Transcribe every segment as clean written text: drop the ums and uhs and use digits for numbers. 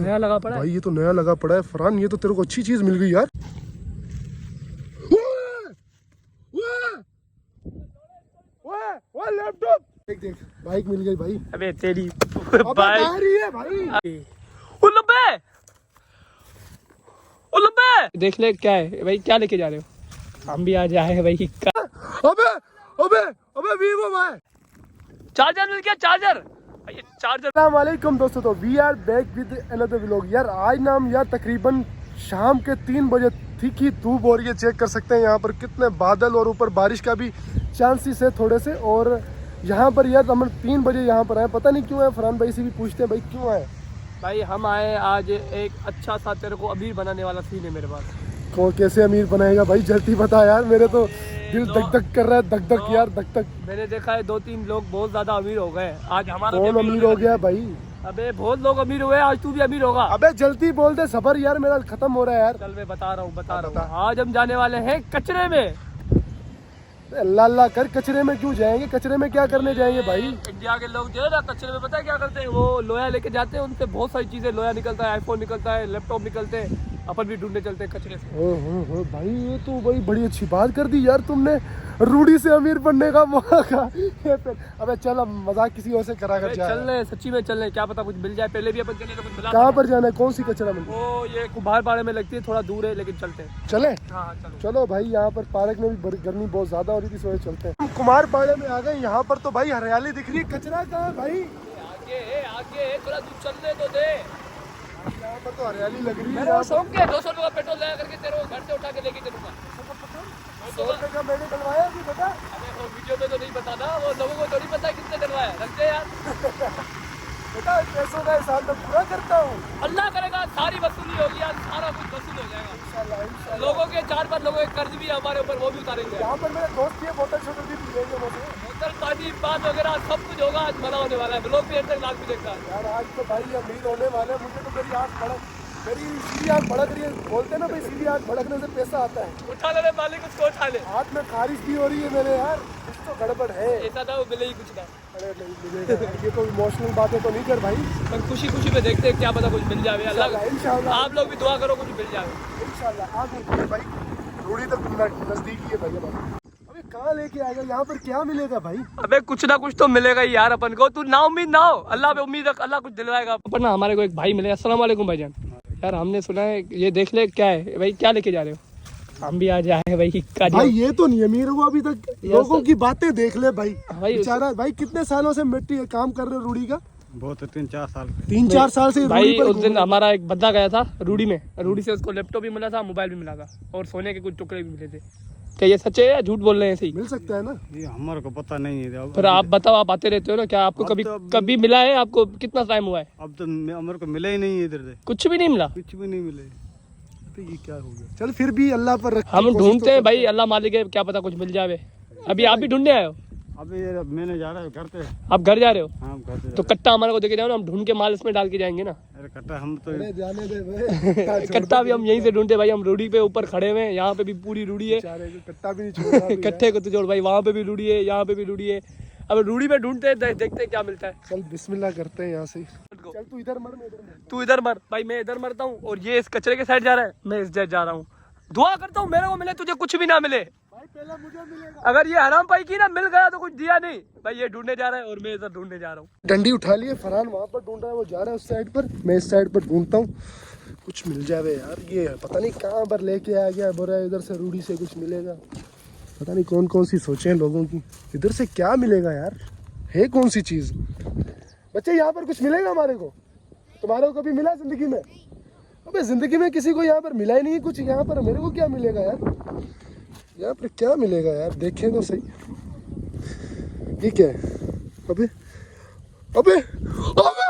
नया लगा पड़ा है भाई, ये तो नया लगा पड़ा है फरहान। ये तो तेरे को अच्छी चीज मिल गई यार। लैपटॉप देख देख, बाइक मिल गई भाई। अबे तेरी बाइक है भाई। उल्लुब्बे देख ले क्या है भाई, क्या लेके जा रहे हो? हम भी आज आए हैं भाई। अबे अबे अबे वीवो भाई, चार्जर मिल गया, चार्जर। ये चार्जर। अस्सलाम वालेकुम दोस्तों, तो we are back with another vlog. यार आज ना हम यार तकरीबन शाम के 3 बजे ठीक ही धूप हो रही है। चेक कर सकते हैं यहाँ पर कितने बादल और ऊपर बारिश का भी चांसेस है थोड़े से। और यहाँ पर यार हम 3 बजे यहाँ पर आए, पता नहीं क्यों है। फरहान भाई से भी पूछते हैं भाई क्यों आए। भाई हम आए आज एक अच्छा सा तेरे को अमीर बनाने वाला सीन है मेरे पास। कौन कैसे अमीर बनाएगा भाई, जल्दी बता यार। मेरे तो दिल धक धक कर रहा है, धक धक यार, धक धक। मैंने देखा है 2-3 लोग बहुत ज्यादा अमीर हो गए आज। हमारा कौन अमीर हो गया भाई? अबे बहुत लोग अमीर हुए, आज तू भी अमीर होगा। अबे जल्दी बोल दे, सबर यार मेरा खत्म हो रहा है यार। चल मैं बता रहा हूँ। आज हम जाने वाले हैं कचरे में। अल्लाह अल्लाह कर, कचरे में क्यों जाएंगे? कचरे में क्या करने जाएंगे भाई? इंडिया के लोग जो है ना कचरे में पता है क्या करते हैं, वो लोया लेके जाते हैं, उनसे बहुत सारी चीजें, लोया निकलता है, आईफोन निकलता है, लैपटॉप निकलते हैं, अपन भी ढूंढने चलते हैं कचरे से। ओहो भाई, ये तो भाई बड़ी अच्छी बात कर दी यार तुमने। रूडी से अमीर बनने का मौका। अबे चल, अब मजाक किसी और से करा कर जा। चल रहे, सच्ची में चल रहे, क्या पता कुछ मिल जाए। पहले भी अपन चले तो कुछ मिला। कहाँ पर जाना है, कौन सी कचरा मिल? वो ये कुम्हार पाड़े में लगती है, थोड़ा दूर है लेकिन चलते हैं। चले? हाँ चलो। चलो भाई, यहाँ पर पार्क में भी गर्मी बहुत ज्यादा हो रही थी, इस वजह चलते हैं। हम कुमार पाड़े में आ गए। यहाँ पर तो भाई हरियाली दिख रही है, कचरा कहाँ है भाई? आगे थोड़ा दूर चलने तो दे। यहाँ पर तो हरियाली लग रही है। मेरा शौक है 200 रुपये का पेट्रोल लगा करके तेरे घर से उठा के लेके चलूंगा। 100 रुपये का मैंने डलवाया अभी बता। अबे वो वीडियो में तो नहीं बताना, वो लोगों को थोड़ी पता है कितने डलवाया। रखते यार बेटा, पैसों का हिसाब मैं पूरा करता हूँ। अल्लाह करेगा सारी वसूली होगी, आज सारा कुछ वसूल हो जाएगा इंशाल्लाह इंशाल्लाह। लोगों के 4-5 लोगों के कर्ज भी है हमारे ऊपर, वो भी उतारेंगे। यहाँ पर मेरे दोस्त की बोतल छोटी भी लेंगे मुझे। बोतल पानी बात वगैरह सब कुछ होगा। आज मना होने वाला है, लोग भी एंड तक लाख भी देखता है। यार आज तो भाई अमीर होने वाले हैं। मुझे तो मेरी आँख भड़क, मेरी सीधी आँख भड़क रही है। बोलते हैं ना भाई, सीधी आँख भड़कने से पैसा आता है। उठा ले मालिक, उसको उठा ले। हाथ में खारिश भी हो रही है मेरे यार, कुछ तो गड़बड़ है। ऐसा था वो मिले ही कुछ ना। अरे नहीं मिलेगा यार, ये तो इमोशनल बातें तो नहीं कर भाई। पर खुशी खुशी में देखते हैं, क्या पता कुछ मिल जाए। अल्लाह इंशाल्लाह आप लोग भी दुआ करो कुछ मिल जाए इंशाल्लाह। आगे भाई रूढ़ी तक नजदीकी है भाई हमारा। अबे कहाँ लेके आ गए? यहाँ पर क्या मिलेगा भाई? अबे कुछ ना कुछ तो मिलेगा ही यार अपन को। तू ना उम्मीद ना हो, अल्लाह पे उम्मीद रख, अल्लाह कुछ दिलवाएगा। अपन ना हमारे को एक भाई मिले। अस्सलाम वालेकुम भाईजान। यार हमने सुना है, ये देख ले क्या है भाई, क्या लेके जा रहे हो? हम भी आज आए हैं भाई। भाई ये तो नहीं अमीर हुआ अभी तक। लोगों की बातें देख ले भाई। भाई बेचारा भाई कितने सालों से मिट्टी काम कर रहे रूढ़ी का? बहुत 3-4 साल 3-4 साल से भाई। रूढ़ी पर उस दिन हमारा एक बंदा गया था रूढ़ी में, रूढ़ी से उसको लैपटॉप भी मिला था, मोबाइल भी मिला था, और सोने के कुछ टुकड़े भी मिले थे। क्या ये सच है या झूठ बोल रहे हैं? सही मिल सकता है ना? ये हमारे को पता नहीं है। फिर आप बताओ, आप आते रहते हो ना, क्या आपको कभी कभी मिला है? आपको कितना टाइम हुआ है? अब तो हमारे को मिला ही नहीं है इधर से, कुछ भी नहीं मिला। कुछ भी नहीं मिले। तो ये क्या हो गया? चल फिर भी अल्लाह पर रख। हम ढूंढते हैं भाई, अल्लाह मालिक है, क्या पता कुछ मिल जाए। अभी आप भी ढूंढने आए हो? अभी मैंने जा रहा है घर पे। आप घर जा रहे हो? हाँ घर पे। तो कट्टा हमारे को देके जाओ ना, हम ढूंढ के माल इसमें डाल के जाएंगे ना। अरे कट्टा हम तो जाने दे भाई। कट्टा भी हम यहीं से ढूंढते भाई। हम रूढ़ी पे ऊपर खड़े हुए हैं, यहाँ पे भी पूरी रूढ़ी है। बेचारे को कट्टा भी नहीं छोड़ रहा कट्टे को तो जोड़ भाई, वहाँ पे भी रूढ़ी है, यहाँ पे भी रूढ़ी है। अब रूढ़ी पे ढूंढते हैं, देखते हैं क्या मिलता है। चल बिस्मिल्लाह करते हैं यहाँ से। चल तू इधर मर, मैं इधर मर। तू इधर मर भाई, मैं इधर मरता हूँ, और ये इस कचरे के साइड जा रहा है, मैं इस साइड जा रहा हूँ। दुआ करता हूँ मेरे को मिले, तुझे कुछ भी ना मिले। भाई पहला मुझे मिलेगा। अगर ये हराम पाई की ना, मिल गया तो कुछ दिया नहीं भाई। ये ढूंढने जा रहा है और मैं इधर ढूंढने जा रहा हूँ। डंडी उठा लिए, फरहान वहाँ पर ढूंढ रहा है, वो जा रहा है उस साइड पर, मैं इस साइड पर ढूंढता हूँ। कुछ मिल जाए यार। ये पता नहीं कहाँ पर लेके आ गया, बोल रहा है इधर से रूढ़ी से कुछ मिलेगा। पता नहीं कौन कौन सी सोचें लोगों की, इधर से क्या मिलेगा यार? है कौन सी चीज़? बच्चे यहाँ पर कुछ मिलेगा हमारे को? तुम्हारे को कभी मिला जिंदगी में? अबे जिंदगी में किसी को यहाँ पर मिला ही नहीं है कुछ। यहाँ पर मेरे को क्या मिलेगा यार? यहाँ पर क्या मिलेगा यार? देखें तो सही। ये क्या है? अबे अबे अबे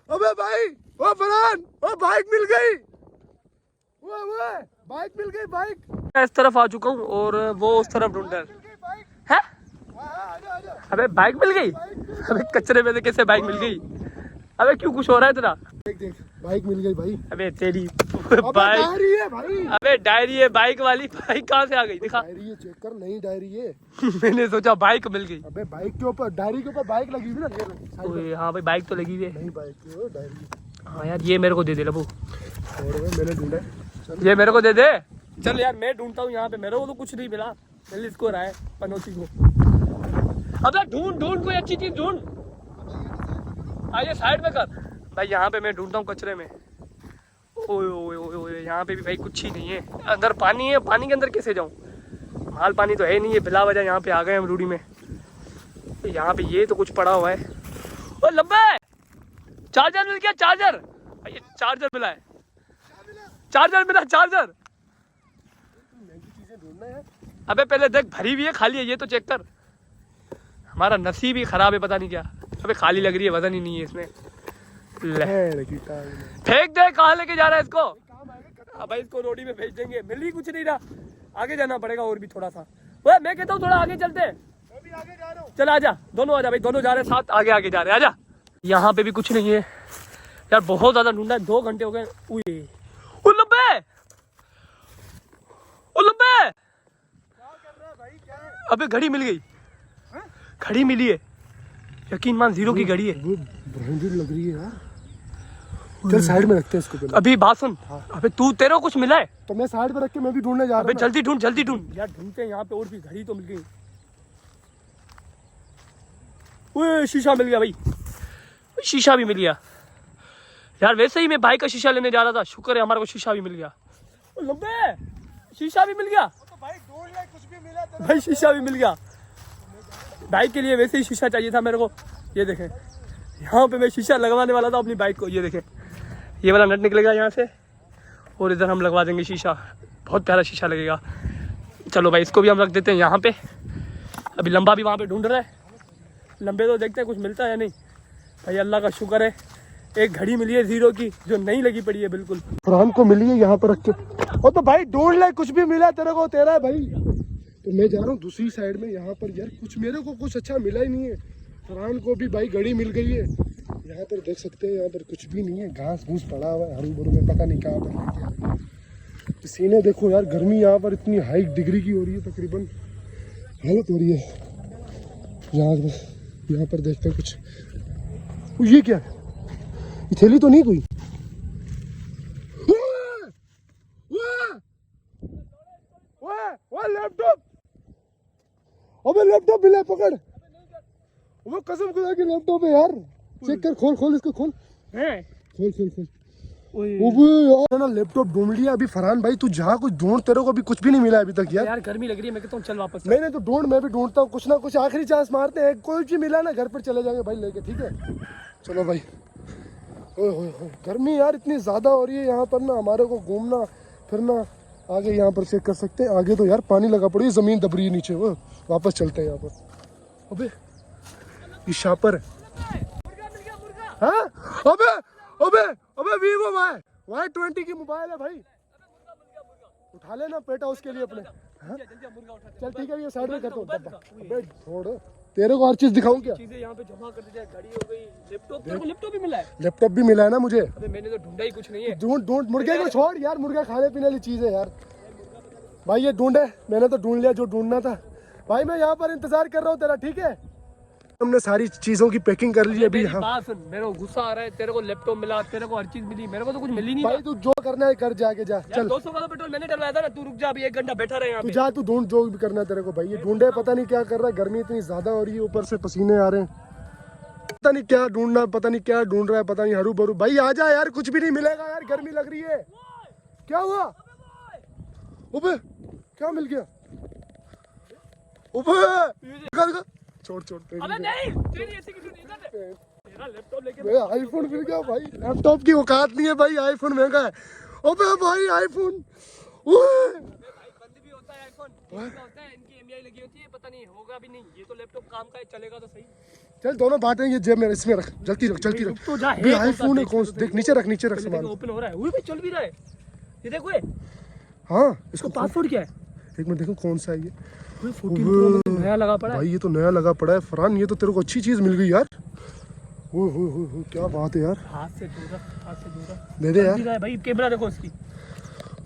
अबे भाई, ओ फरहान, ओ बाइक मिल गई। वो बाइक मिल गई, बाइक। मैं इस तरफ आ चुका हूँ और वो उस तरफ ढूंढ रहा है। अबे बाइक मिल गई? अबे कचरे में से कैसे बाइक मिल गई? अबे क्यों कुछ हो रहा है तेरा? देख देख, बाइक मिल गई भाई। अबे तेरी अबे बाइक, डायरी है भाई। अबे डायरी है बाइक वाली, बाइक कहाँ से आ गई दिखा। डायरी है, चेक कर, नई डायरी है। मैंने सोचा बाइक मिल गई। अबे बाइक के ऊपर, डायरी के ऊपर बाइक लगी हुई ना, ये साइड में। ओए हाँ भाई बाइक तो लगी हुई है। नई बाइक है डायरी। हाँ यार ये मेरे को दे दे लबू, और मैंने ढूंढा है। चल ये मेरे को दे दे। चल यार मैं ढूंढता हूँ यहाँ पे, मेरे को तो कुछ नहीं मिला। मिल इसको रहा है पनौती को। अबे ढूंढ ढूंढ कोई अच्छी चीज ढूंढ। आइए साइड में कर भाई, यहाँ पे मैं ढूंढता हूँ कचरे में। ओए ओए ओए ओए यहाँ पे भी भाई कुछ ही नहीं है। अंदर पानी है, पानी के अंदर कैसे जाऊँ? माल पानी तो है नहीं है, बिला वजह यहाँ पे आ गए हम रूढ़ी में। यहाँ पे ये तो कुछ पड़ा हुआ है। ओ लंबे चार्जर मिल गया, चार्जर। ये चार्जर मिला है, चार्जर मिला, चार्जर। चीजें ढूंढना है। अबे पहले देख भरी हुई है खाली है, ये तो चेक कर। हमारा नसीब ही खराब है, पता नहीं क्या। अबे खाली लग रही है, वजन ही नहीं है इसमें। ले फेंक दे, कहाँ लेके जा रहा है इसको? अब भाई इसको रोडी में भेज देंगे, मिल ही कुछ नहीं रहा। आगे जाना पड़ेगा और भी थोड़ा सा। वो मैं कहता हूँ थोड़ा आगे चलते हैं। मैं भी आगे जा रहा हूँ। चल आजा, दोनों आजा भाई, दोनों जा रहे हैं साथ, आगे आगे जा रहे हैं, आजा। यहाँ पे भी कुछ नहीं है यार, बहुत ज्यादा ढूंढा है, 2 घंटे हो गए। ओ लंबे, ओ लंबे, क्या कर रहा है भाई? क्या है? अबे घड़ी मिल गई, घड़ी मिली है। यकीन मान 0 की घड़ी है। वो ब्रांडेड लग रही है यार। चल साइड में रखते हैं इसको पहले। अभी बात सुन। अबे तू, तेरे को कुछ मिला है? तो मैं साइड में रख के मैं भी ढूंढने जा रहा अबे हूँ। जल्दी ढूंढ, जल्दी ढूंढ यार, ढूंढते हैं यहाँ पे। और भी घड़ी तो मिल गई। ओए शीशा मिल गया भाई, शीशा भी मिल गया यार। वैसे ही मैं बाइक का शीशा लेने जा रहा था, शुक्र है हमारे को शीशा भी मिल गया। ओ लंबे शीशा भी मिल गया तो भाई ढूंढ ले, कुछ भी मिला तो। भाई, शीशा भी मिल गया। बाइक के लिए वैसे ही शीशा चाहिए था मेरे को। ये देखें, यहाँ पे मैं शीशा लगवाने वाला था अपनी बाइक को। ये देखें, ये वाला नट निकलेगा यहाँ से और इधर हम लगवा देंगे शीशा। बहुत प्यारा शीशा लगेगा। चलो भाई इसको भी हम रख देते हैं यहाँ पे। अभी लंबा भी वहाँ पे ढूंढ रहा है। लंबे तो देखते हैं कुछ मिलता है या नहीं। भाई अल्लाह का शुक्र है, एक घड़ी मिली है 0 की, जो नहीं लगी पड़ी है बिल्कुल। फरहान को मिली है यहाँ पर रख के। ओ तो भाई ढूंढ ले, कुछ भी मिला तेरे को, तेरा है भाई। तो मैं जा रहा हूँ दूसरी साइड में। यहाँ पर यार कुछ मेरे को कुछ अच्छा मिला ही नहीं है। फरहान को भी भाई घड़ी मिल गई है। यहाँ पर देख सकते हैं, यहाँ पर कुछ भी नहीं है, घास फूस पड़ा हुआ है हरू भरू में, पता नहीं कहाँ पर। पसीने देखो यार, गर्मी यहाँ पर इतनी हाई डिग्री की हो रही है, तकरीबन हालत हो रही है। यहाँ पर देखते हैं कुछ। ये क्या है? ये थैली तो नहीं कोई? लैपटॉप, अबे लैपटॉप मिला, पकड़। वो कसम खुदा की लैपटॉप है यार। चेक कर, खोल खोल इसको, खोल खोल खोल खोल। ओबे यार ना, लैपटॉप ढूंढ लिया अभी। फरहान भाई तू जहाँ कुछ ढूंढ, तेरे को अभी कुछ भी नहीं मिला अभी तक यार। यार गर्मी लग रही है, मैं कहता हूँ चल वापस। नहीं तो ढूंढ, मैं भी ढूंढता हूँ। कुछ ना कुछ आखिरी चांस मारते हैं। कोई भी मिला ना, घर पर चले जाएंगे भाई लेके, ठीक है? चलो भाई। ओए गर्मी यार इतनी ज़्यादा हो रही है यहाँ पर ना, हमारे को घूमना फिरना। आगे यहाँ पर चेक कर सकते हैं, आगे तो यार पानी लगा पड़ी है, ज़मीन दब रही है नीचे। वो वापस चलते हैं यहाँ पर। अबे ये शापर है। हाँ अबे अबे अबे वीवो Y20 की मोबाइल है भाई। उठा लेना पेटा उसके लिए अपने। हाँ? चल ठीक है, ये साइड में करता हूँ। अबे छोड़, तेरे को हर चीज दिखाऊं क्या? चीजें यहाँ पे जमा कर दी जाए, घड़ी हो गई, लैपटॉप। तेरे को लैपटॉप भी मिला है? लैपटॉप भी मिला है ना मुझे। अबे मैंने तो ढूंढा ही कुछ नहीं है। ढूंढ मुर्गे को छोड़ यार, मुर्गा खाने पीने वाली चीज है यार। भाई ये ढूंढे, मैंने तो ढूंढ लिया जो ढूंढना था। भाई मैं यहाँ पर इंतजार कर रहा हूँ तेरा, ठीक है? हमने सारी चीजों की पैकिंग कर ली अभी। बात सुन, मेरे को गुस्सा आ रहा है। तेरे को लैपटॉप मिला, तेरे को हर चीज मिली, मेरे को तो कुछ मिली नहीं। भाई तू जो करना है कर, जाके जा। चल 200 का तो पेट्रोल मैंने डलवाया था ना। तू रुक जा, अभी 1 घंटा बैठा रहे यहाँ तू पे। जा, तू ढूंढ जो भी करना है तेरे को। भाई ये ढूंढे, पता नहीं क्या कर रहा है। गर्मी इतनी ज्यादा हो रही है, ऊपर से पसीने आ रहे हैं। पता नहीं क्या ढूंढना, पता नहीं क्या ढूंढ रहा है, पता नहीं हरू भरू। भाई आ जा यार, कुछ भी नहीं मिलेगा यार, गर्मी लग रही है। क्या हुआ? अबे क्या मिल गया? अबे छोड़ अबे नहीं, तेरी ऐसी की इधर तेरा लैपटॉप लेके मैं आईफोन मिल गया भाई। लैपटॉप की औकात नहीं है भाई, आईफोन महंगा है। अबे भाई आईफोन, भाई बंद भी होता है आईफोन, होता है, इनकी एमआई लगी होती है, पता नहीं होगा भी नहीं। ये तो लैपटॉप काम का है, चलेगा तो सही। चल दोनों बांटें, ये जेब में इसमें रख, जल्दी रख जल्दी रख। तो जा, आईफोन है कौन? देख नीचे रख, नीचे रख सामान। ओपन हो रहा है, भाई चल भी रहा है। ये देखो, ये हाँ इसको पासवर्ड क्या है? एक मिनट देखो कौन सा है ये। 14 Pro नया लगा पड़ा है भाई। ये तो नया लगा पड़ा है फरहान, ये तो तेरे को अच्छी चीज मिल गई यार। क्या बात है यार, हाथ से दूर दे दे यार। है भाई, कैमरा देखो इसकी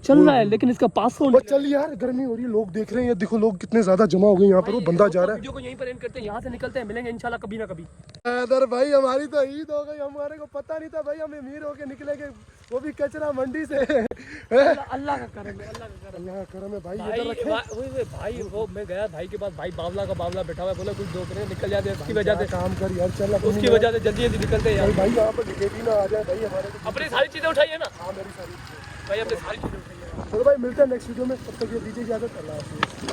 चल रहा है, लेकिन इसका पासवर्ड वो चल यार, गर्मी हो रही है, लोग देख रहे हैं, ये देखो लोग कितने ज्यादा जमा हो गए यहाँ पर। वो बंदा जा रहा है। वीडियो को यहीं पर एंड करते हैं, यहाँ से निकलते हैं, मिलेंगे इंशाल्लाह कभी ना कभी। अदर भाई हमारी तो ईद हो गई, हमारे को पता नहीं था भाई हम अमीर होके निकलेंगे, वो भी कचरा मंडी से। अल्लाह का करम है, अल्लाह का करम अल्लाह का करम है भाई। भाई। इधर रखे भाई वो मैं गया भाई के पास, भाई बावला का बावला बैठा हुआ है, बोला कुछ दो करे निकल जाते हैं, उसकी वजह से काम कर यार, चल अपनी उसकी वजह से जल्दी जल्दी निकलते हैं यार। भाई यहाँ पर निकेटी ना आ जाए भाई हमारे को। अपनी सारी चीजें उठाइए ना हाँ मेरी सारी चीजें। भाई, अपनी सारी चीजें उठाइए। चलो भाई मिलते हैं नेक्स्ट वीडियो में, तब तक ये दीजिए इजाजत, अल्लाह हाफिज़।